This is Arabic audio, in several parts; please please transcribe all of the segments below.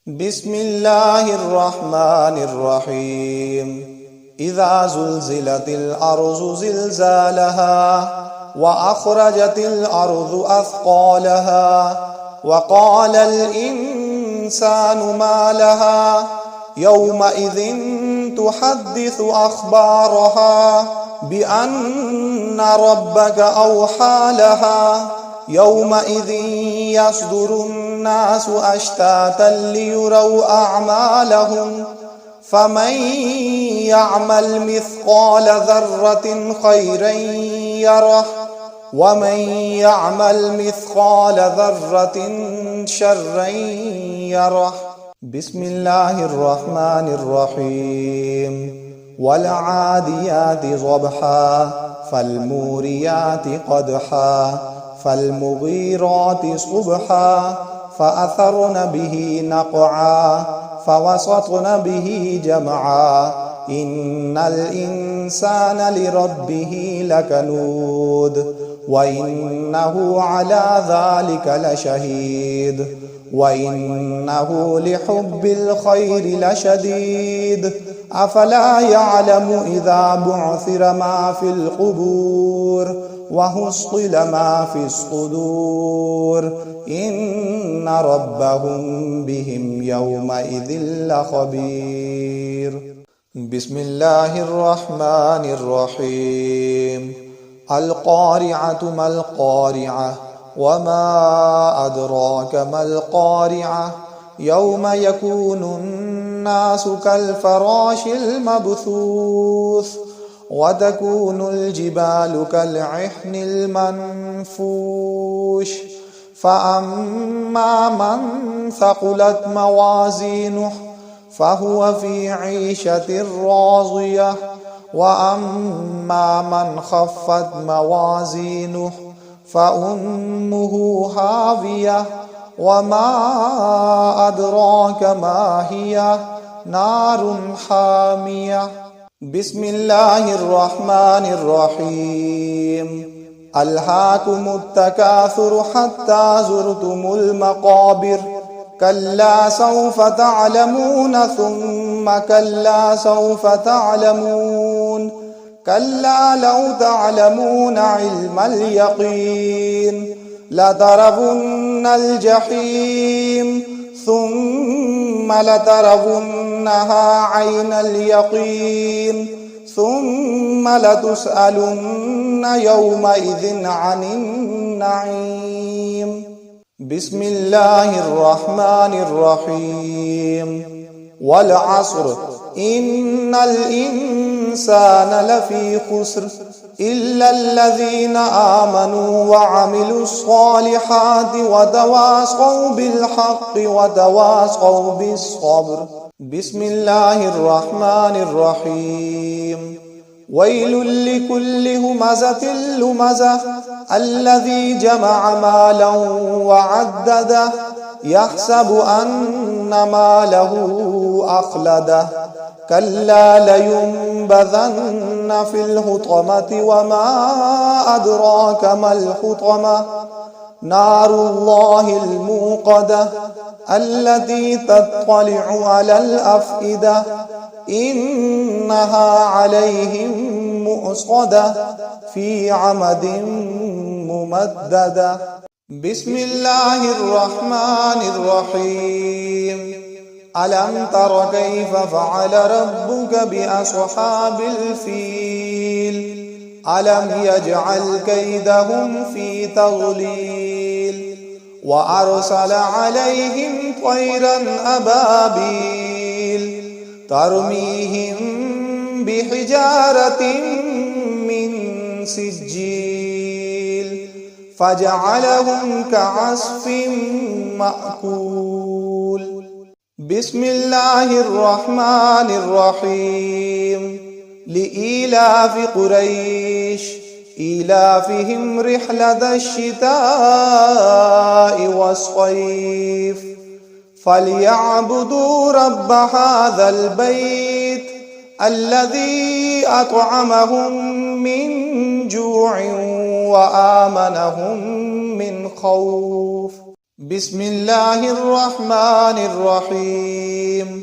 بسم الله الرحمن الرحيم. إذا زلزلت الأرض زلزالها وأخرجت الأرض أثقالها وقال الإنسان ما لها يومئذ تحدث أخبارها بأن ربك أوحى لها يومئذ يصدر الناس أشتاتا ليروا أعمالهم فمن يعمل مثقال ذرة خيرا يره ومن يعمل مثقال ذرة شرا يره. بسم الله الرحمن الرحيم. والعاديات ضبحا فالموريات قدحا فالمغيرات صبحا فأثرن به نقعا فوسطن به جمعا إن الإنسان لربه لكنود وإنه على ذلك لشهيد وإنه لحب الخير لشديد أفلا يعلم إذا بعثر ما في القبور وحصل ما في الصدور إن ربهم بهم يومئذ لخبير. بسم الله الرحمن الرحيم. القارعة ما القارعة وما أدراك ما القارعة يوم يكون الناس كالفراش المبثوث وتكون الجبال كالعهن المنفوش فأما من ثقلت موازينه فهو في عيشة راضية وأما من خفت موازينه فأمه هاوية وما أدراك ما هي نار حامية. بسم الله الرحمن الرحيم. ألهاكم التكاثر حتى زرتم المقابر كلا سوف تعلمون ثم كلا سوف تعلمون كلا لو تعلمون علم اليقين لترون الجحيم ثم لترونها عين اليقين ثم لتسألن يومئذ عن النعيم. بسم الله الرحمن الرحيم. والعصر إن الإنسان لفي خسر إلا الذين آمنوا وعملوا الصالحات وتواصوا بالحق وتواصوا بالصبر. بسم الله الرحمن الرحيم. ويل لكل همزة لمزة الذي جمع مالا وعدده يحسب أن ماله أخلده كلا لينبذن في الحطمة وما أدراك ما الحطمة نار الله الموقدة التي تطلع على الأفئدة إنها عليهم مؤصدة في عمد ممددة. بسم الله الرحمن الرحيم. ألم تر كيف فعل ربك بأصحاب الفيل ألم يجعل كيدهم في تضليل وأرسل عليهم طيرا أبابيل ترميهم بحجارة من سجيل فجعلهم كعصف مأكول. بسم الله الرحمن الرحيم. لإيلاف قريش إيلافهم رحلة الشتاء والصيف فليعبدوا رب هذا البيت الذي أطعمهم من جوع وآمنهم من خوف. بسم الله الرحمن الرحيم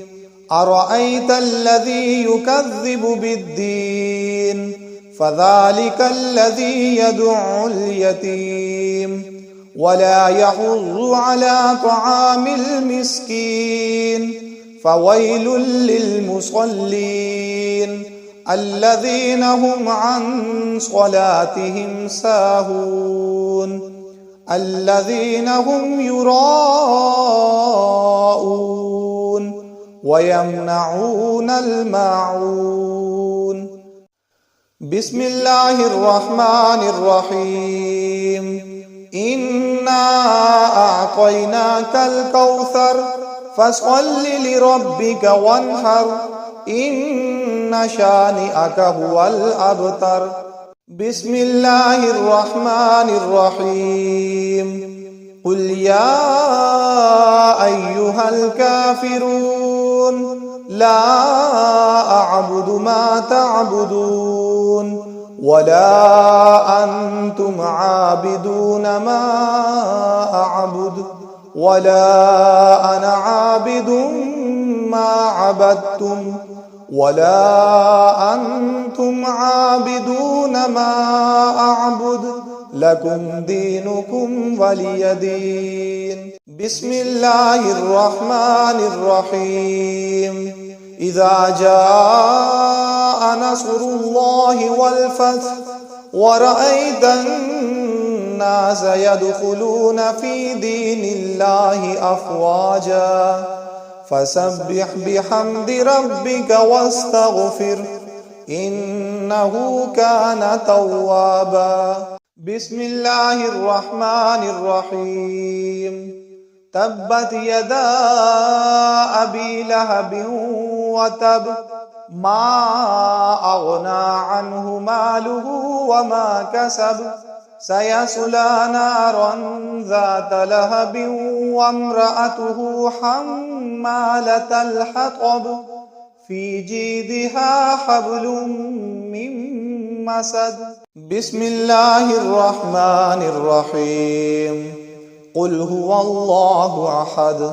أرأيت الذي يكذب بالدين فذلك الذي يدع اليتيم ولا يحض على طعام المسكين فويل للمصلين الذين هم عن صلاتهم ساهون الذين هم يراءون ويمنعون الماعون بسم الله الرحمن الرحيم إنا أعطيناك الكوثر فصل لربك وانحر إن شانئك هو الأبتر بسم الله الرحمن الرحيم قل يا أيها الكافرون لا أعبد ما تعبدون ولا أنتم عابدون ما أعبد ولا أنا عابد ما عبدتم ولا أنتم عابدون ما أعبد لكم دينكم ولي دين بسم الله الرحمن الرحيم إذا جاء نصر الله والفتح ورأيت الناس يدخلون في دين الله أفواجا فسبح بحمد ربك واستغفر إنه كان توابا بسم الله الرحمن الرحيم تبت يدا أبي لهب وتب ما أغنى عنه ماله وما كسب سيصلى نارا ذات لهب وامرأته حمالة الحطب في جيدها حبل من مسد بسم الله الرحمن الرحيم قل هو الله أحد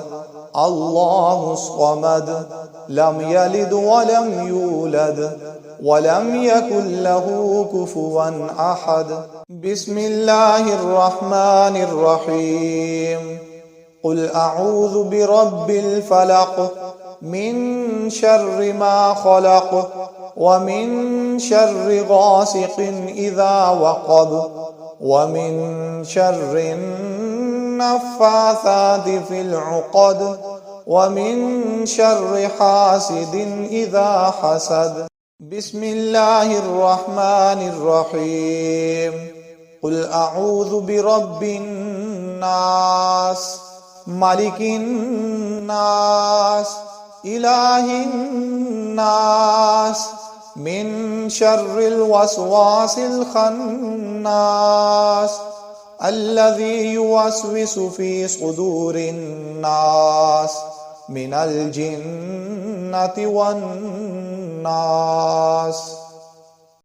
الله الصمد لم يلد ولم يولد ولم يكن له كفوا أحد بسم الله الرحمن الرحيم قل أعوذ برب الفلق من شر ما خلق ومن شر غاسق إذا وقب ومن شر النفاثات في العقد ومن شر حاسد إذا حسد بسم الله الرحمن الرحيم قل أعوذ برب الناس ملك الناس إله الناس من شر الوسواس الخناس الذي يوسوس في صدور الناس من الجنة والناس